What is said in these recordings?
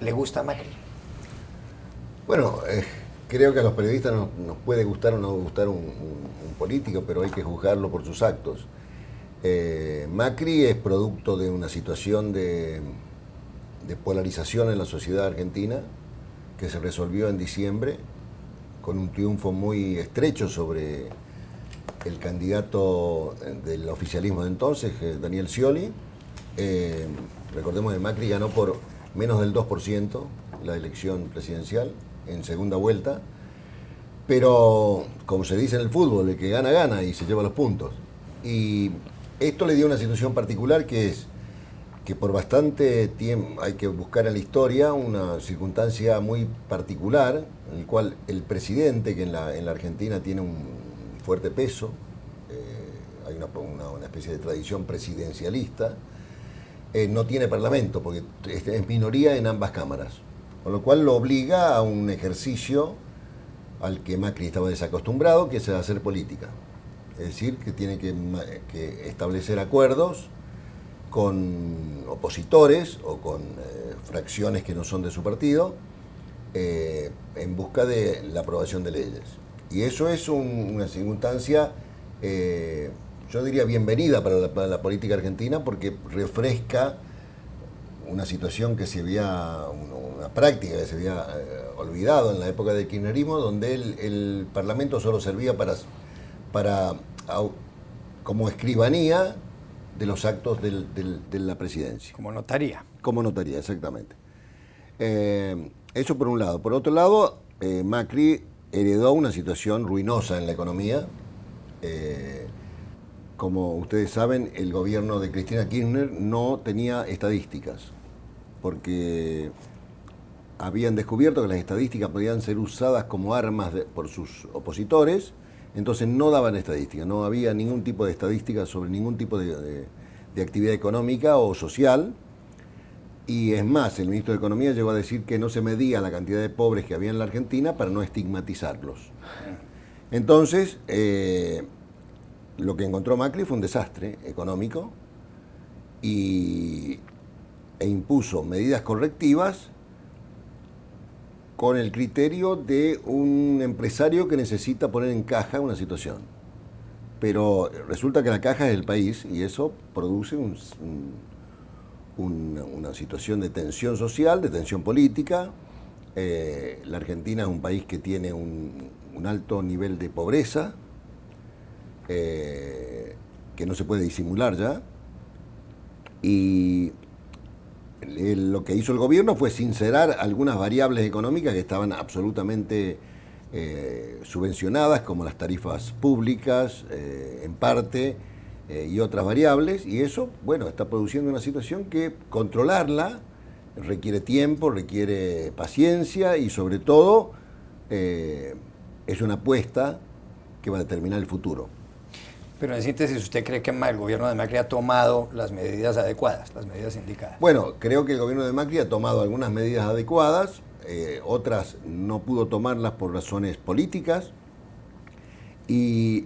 ¿Le gusta Macri? Bueno, creo que a los periodistas nos puede gustar o no gustar un político, pero hay que juzgarlo por sus actos. Macri es producto de una situación de polarización en la sociedad argentina que se resolvió en diciembre con un triunfo muy estrecho sobre el candidato del oficialismo de entonces, Daniel Scioli. Recordemos que Macri ganó por menos del 2% la elección presidencial en segunda vuelta, pero como se dice en el fútbol, el que gana, gana y se lleva los puntos. Y esto le dio una situación particular que es que por bastante tiempo hay que buscar en la historia una circunstancia muy particular en el cual el presidente, que en la Argentina tiene un fuerte peso, hay una especie de tradición presidencialista, no tiene parlamento porque es minoría en ambas cámaras, con lo cual lo obliga a un ejercicio al que Macri estaba desacostumbrado, que es hacer política. Es decir, que tiene que establecer acuerdos con opositores o con fracciones que no son de su partido en busca de la aprobación de leyes. Y eso es una circunstancia, yo diría, bienvenida para la política argentina porque refresca una situación que se había, una práctica que se había olvidado en la época del kirchnerismo, donde el Parlamento solo servía como escribanía de los actos de la presidencia. Como notaría. Como notaría, exactamente. Eso por un lado. Por otro lado, Macri heredó una situación ruinosa en la economía. Como ustedes saben, el gobierno de Cristina Kirchner no tenía estadísticas, porque habían descubierto que las estadísticas podían ser usadas como armas por sus opositores, entonces no daban estadísticas, no había ningún tipo de estadística sobre ningún tipo de actividad económica o social. Y es más, el ministro de Economía llegó a decir que no se medía la cantidad de pobres que había en la Argentina para no estigmatizarlos. Entonces, lo que encontró Macri fue un desastre económico e impuso medidas correctivas con el criterio de un empresario que necesita poner en caja una situación. Pero resulta que la caja es el país y eso produce una situación de tensión social, de tensión política. La Argentina es un país que tiene un alto nivel de pobreza, que no se puede disimular ya. Y lo que hizo el gobierno fue sincerar algunas variables económicas que estaban absolutamente subvencionadas, como las tarifas públicas, en parte, y otras variables, y eso, bueno, está produciendo una situación que controlarla requiere tiempo, requiere paciencia y sobre todo es una apuesta que va a determinar el futuro. Pero en síntesis, ¿usted cree que el gobierno de Macri ha tomado las medidas adecuadas, las medidas indicadas? Bueno, creo que el gobierno de Macri ha tomado algunas medidas adecuadas, otras no pudo tomarlas por razones políticas, y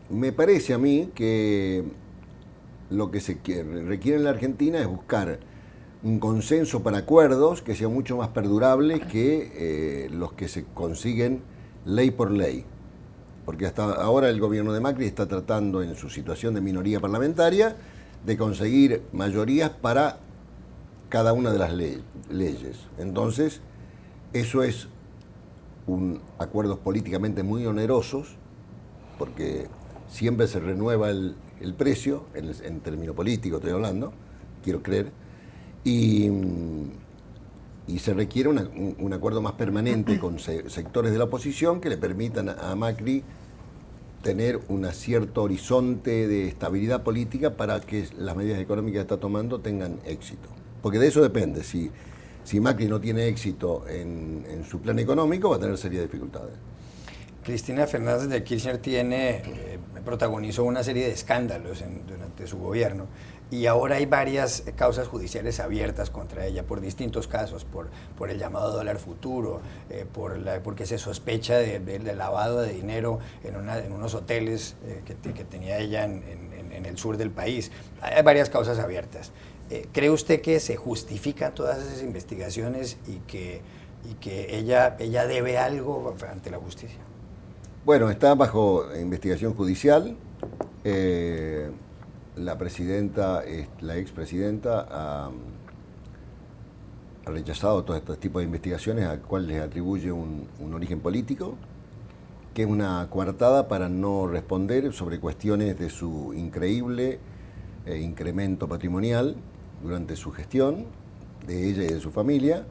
me parece a mí que lo que se requiere en la Argentina es buscar un consenso para acuerdos que sean mucho más perdurables que los que se consiguen ley por ley. Porque hasta ahora el gobierno de Macri está tratando, en su situación de minoría parlamentaria, de conseguir mayorías para cada una de las leyes. Entonces, eso es acuerdos políticamente muy onerosos, porque siempre se renueva el precio, en término político estoy hablando, quiero creer, y se requiere un acuerdo más permanente con sectores de la oposición que le permitan a Macri tener un cierto horizonte de estabilidad política para que las medidas económicas que está tomando tengan éxito. Porque de eso depende. Si Macri no tiene éxito en su plan económico, va a tener serias dificultades. Cristina Fernández de Kirchner tiene protagonizó una serie de escándalos durante su gobierno y ahora hay varias causas judiciales abiertas contra ella por distintos casos, por el llamado dólar futuro, porque se sospecha de lavado de dinero en unos hoteles que tenía ella en el sur del país. Hay varias causas abiertas. ¿Cree usted que se justifican todas esas investigaciones y que ella debe algo ante la justicia? Bueno, está bajo investigación judicial. La expresidenta ha rechazado todo este tipo de investigaciones al cual les atribuye un origen político, que es una coartada para no responder sobre cuestiones de su increíble incremento patrimonial durante su gestión, de ella y de su familia,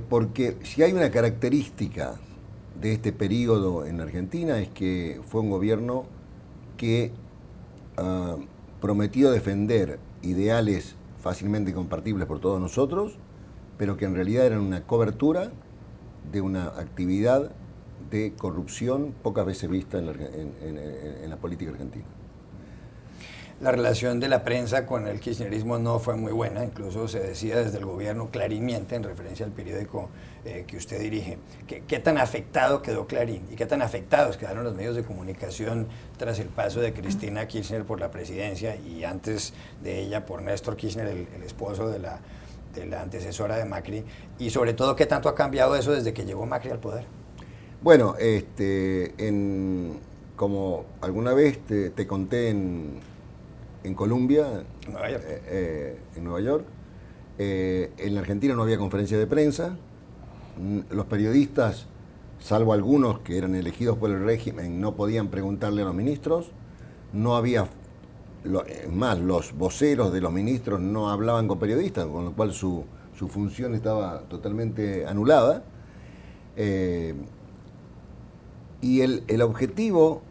porque si hay una característica de este periodo en Argentina es que fue un gobierno que prometió defender ideales fácilmente compartibles por todos nosotros, pero que en realidad eran una cobertura de una actividad de corrupción pocas veces vista en la política argentina. La relación de la prensa con el kirchnerismo no fue muy buena, incluso se decía desde el gobierno Clarín en referencia al periódico que usted dirige. ¿Qué tan afectado quedó Clarín y qué tan afectados quedaron los medios de comunicación tras el paso de Cristina Kirchner por la presidencia y antes de ella por Néstor Kirchner, el esposo de la antecesora de Macri? Y sobre todo, ¿qué tanto ha cambiado eso desde que llegó Macri al poder? Bueno, como alguna vez te conté en Colombia, en Nueva York, en la Argentina no había conferencia de prensa, los periodistas, salvo algunos que eran elegidos por el régimen, no podían preguntarle a los ministros, no había, más los voceros de los ministros no hablaban con periodistas, con lo cual su función estaba totalmente anulada. Y el objetivo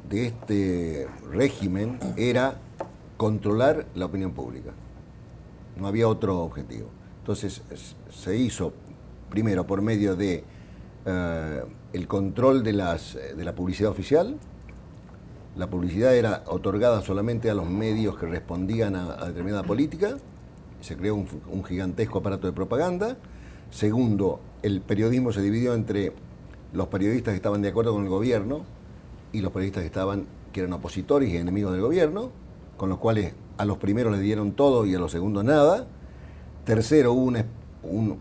de este régimen era controlar la opinión pública. No había otro objetivo. Entonces se hizo primero por medio de el control de la publicidad oficial. La publicidad era otorgada solamente a los medios que respondían a determinada política. Se creó un gigantesco aparato de propaganda. Segundo, el periodismo se dividió entre los periodistas que estaban de acuerdo con el gobierno y los periodistas que eran opositores y enemigos del gobierno, con los cuales a los primeros le dieron todo y a los segundos nada. Tercero, hubo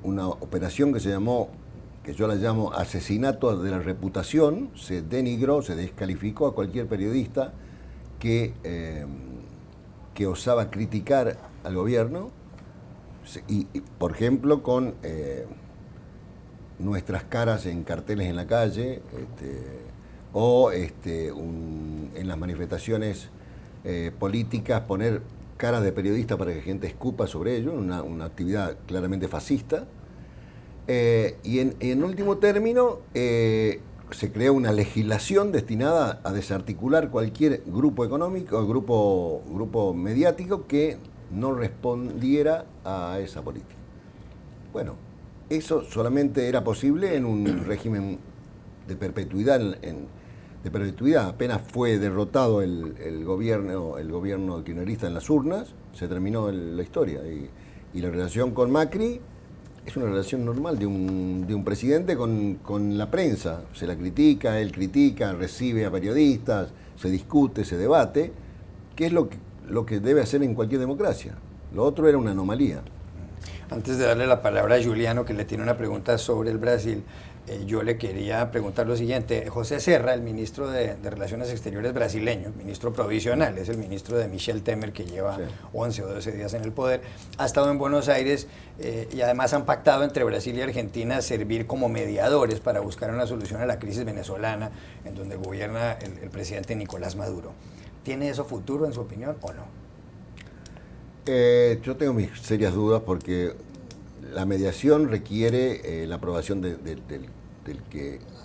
una operación que se llamó, que yo la llamo asesinato de la reputación. Se denigró, se descalificó a cualquier periodista que osaba criticar al gobierno, y por ejemplo con nuestras caras en carteles en la calle, en las manifestaciones políticas, poner caras de periodistas para que gente escupa sobre ello, una actividad claramente fascista. Y en último término, se creó una legislación destinada a desarticular cualquier grupo económico o grupo mediático que no respondiera a esa política. Bueno, eso solamente era posible en un régimen de perpetuidad. Apenas fue derrotado el gobierno kirchnerista en las urnas, se terminó la historia. Y la relación con Macri es una relación normal de un presidente con la prensa. Se la critica, él critica, recibe a periodistas, se discute, se debate, que es lo que debe hacer en cualquier democracia. Lo otro era una anomalía. Antes de darle la palabra a Juliano, que le tiene una pregunta sobre el Brasil, yo le quería preguntar lo siguiente. José Serra, el ministro de Relaciones Exteriores brasileño, ministro provisional, es el ministro de Michel Temer, que lleva 11 o 12 días en el poder, ha estado en Buenos Aires y además han pactado entre Brasil y Argentina servir como mediadores para buscar una solución a la crisis venezolana, en donde gobierna el presidente Nicolás Maduro. ¿Tiene eso futuro, en su opinión, o no? Yo tengo mis serias dudas porque la mediación requiere la aprobación del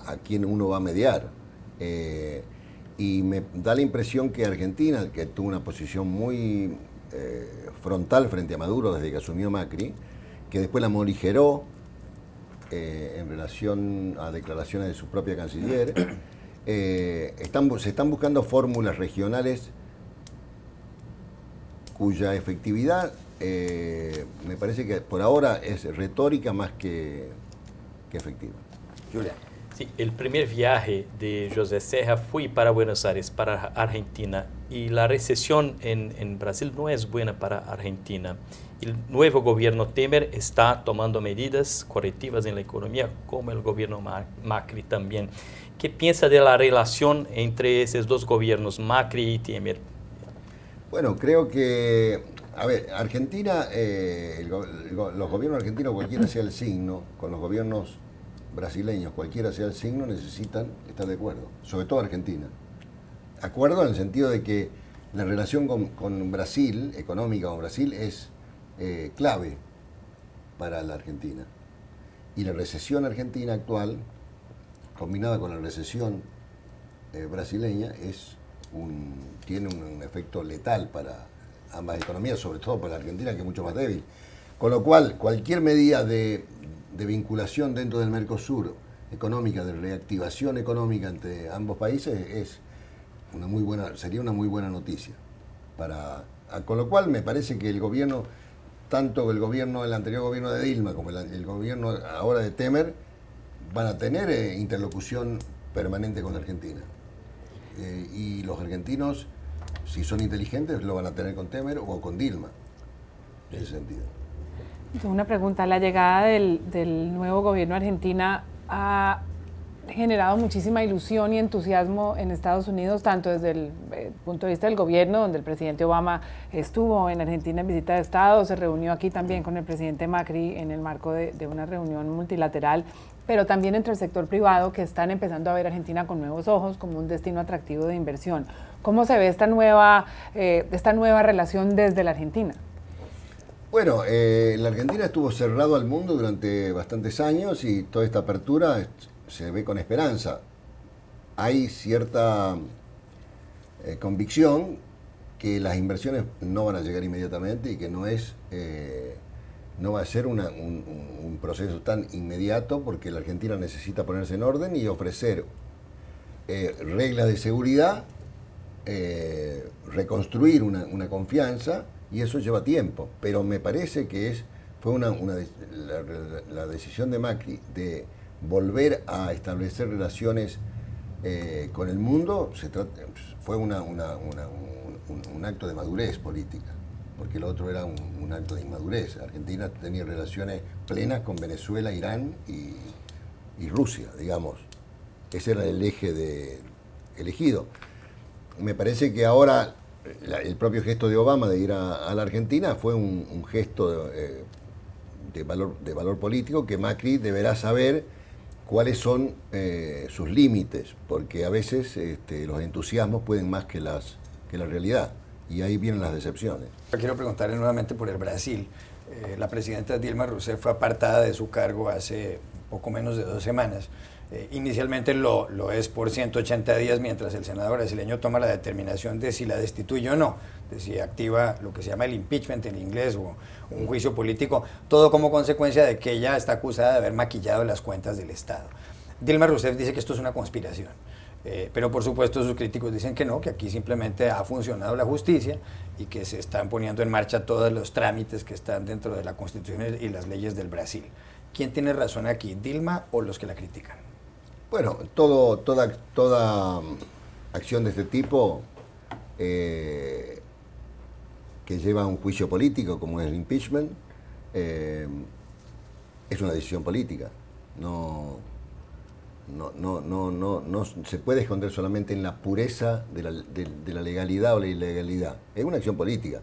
a quien uno va a mediar. Y me da la impresión que Argentina, que tuvo una posición muy frontal frente a Maduro desde que asumió Macri, que después la morigeró en relación a declaraciones de su propia canciller, se están buscando fórmulas regionales cuya efectividad me parece que por ahora es retórica más que efectiva. Julia. Sí, el primer viaje de José Serra fue para Buenos Aires, para Argentina, y la recesión en Brasil no es buena para Argentina. El nuevo gobierno Temer está tomando medidas correctivas en la economía, como el gobierno Macri también. ¿Qué piensa de la relación entre esos dos gobiernos, Macri y Temer? Bueno, creo que, a ver, Argentina, los gobiernos argentinos, cualquiera sea el signo, con los gobiernos brasileños, cualquiera sea el signo, necesitan estar de acuerdo, sobre todo Argentina. Acuerdo en el sentido de que la relación con Brasil, económica con Brasil, es clave para la Argentina. Y la recesión argentina actual, combinada con la recesión brasileña, tiene un efecto letal para ambas economías, sobre todo para la Argentina, que es mucho más débil. Con lo cual, cualquier medida de vinculación dentro del Mercosur económica, de reactivación económica entre ambos países, sería una muy buena noticia. Con lo cual me parece que el gobierno, tanto el anterior gobierno de Dilma como el gobierno ahora de Temer, van a tener interlocución permanente con la Argentina. Y los argentinos, si son inteligentes, lo van a tener con Temer o con Dilma, en ese sentido. Una pregunta, la llegada del nuevo gobierno argentina ha generado muchísima ilusión y entusiasmo en Estados Unidos, tanto desde el punto de vista del gobierno, donde el presidente Obama estuvo en Argentina en visita de Estado, se reunió aquí también con el presidente Macri en el marco de una reunión multilateral, pero también entre el sector privado, que están empezando a ver a Argentina con nuevos ojos como un destino atractivo de inversión. ¿Cómo se ve esta nueva relación desde la Argentina? Bueno, la Argentina estuvo cerrado al mundo durante bastantes años y toda esta apertura se ve con esperanza. Hay cierta convicción que las inversiones no van a llegar inmediatamente y que no va a ser un proceso tan inmediato, porque la Argentina necesita ponerse en orden y ofrecer reglas de seguridad, reconstruir una confianza, y eso lleva tiempo. Pero me parece que fue la decisión de Macri de volver a establecer relaciones con el mundo, fue un acto de madurez política, porque el otro era un acto de inmadurez. Argentina tenía relaciones plenas con Venezuela, Irán y Rusia, digamos. Ese era el eje elegido. Me parece que ahora el propio gesto de Obama de ir a la Argentina fue un gesto de valor político, que Macri deberá saber cuáles son sus límites, porque a veces los entusiasmos pueden más que la realidad, y ahí vienen las decepciones. Quiero preguntarle nuevamente por el Brasil. La presidenta Dilma Rousseff fue apartada de su cargo hace poco menos de 2 semanas. Inicialmente lo es por 180 días, mientras el Senado brasileño toma la determinación de si la destituye o no, de si activa lo que se llama el impeachment en inglés, o un juicio político, todo como consecuencia de que ella está acusada de haber maquillado las cuentas del Estado. Dilma Rousseff dice que esto es una conspiración, pero por supuesto sus críticos dicen que no, que aquí simplemente ha funcionado la justicia y que se están poniendo en marcha todos los trámites que están dentro de la Constitución y las leyes del Brasil. ¿Quién tiene razón aquí, Dilma o los que la critican? Bueno, toda acción de este tipo que lleva a un juicio político, como es el impeachment, es una decisión política. No se puede esconder solamente en la pureza de la legalidad o la ilegalidad. Es una acción política.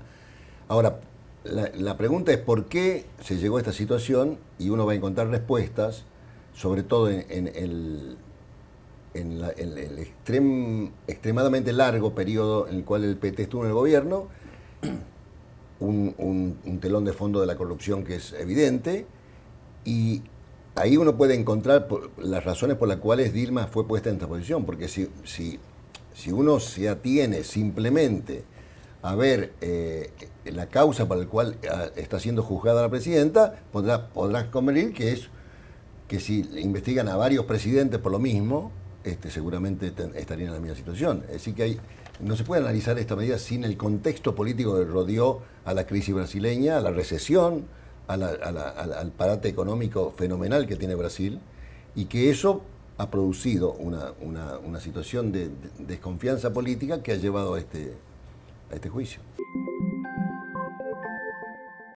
Ahora, la pregunta es por qué se llegó a esta situación, y uno va a encontrar respuestas, sobre todo en el extremadamente largo periodo en el cual el PT estuvo en el gobierno, un telón de fondo de la corrupción que es evidente, y ahí uno puede encontrar las razones por las cuales Dilma fue puesta en esta posición, porque si uno se atiene simplemente a ver la causa por la cual está siendo juzgada la presidenta, podrá convenir que si investigan a varios presidentes por lo mismo, seguramente estarían en la misma situación. Es decir, que no se puede analizar esta medida sin el contexto político que rodeó a la crisis brasileña, a la recesión, al parate económico fenomenal que tiene Brasil, y que eso ha producido una situación de desconfianza política que ha llevado a este juicio.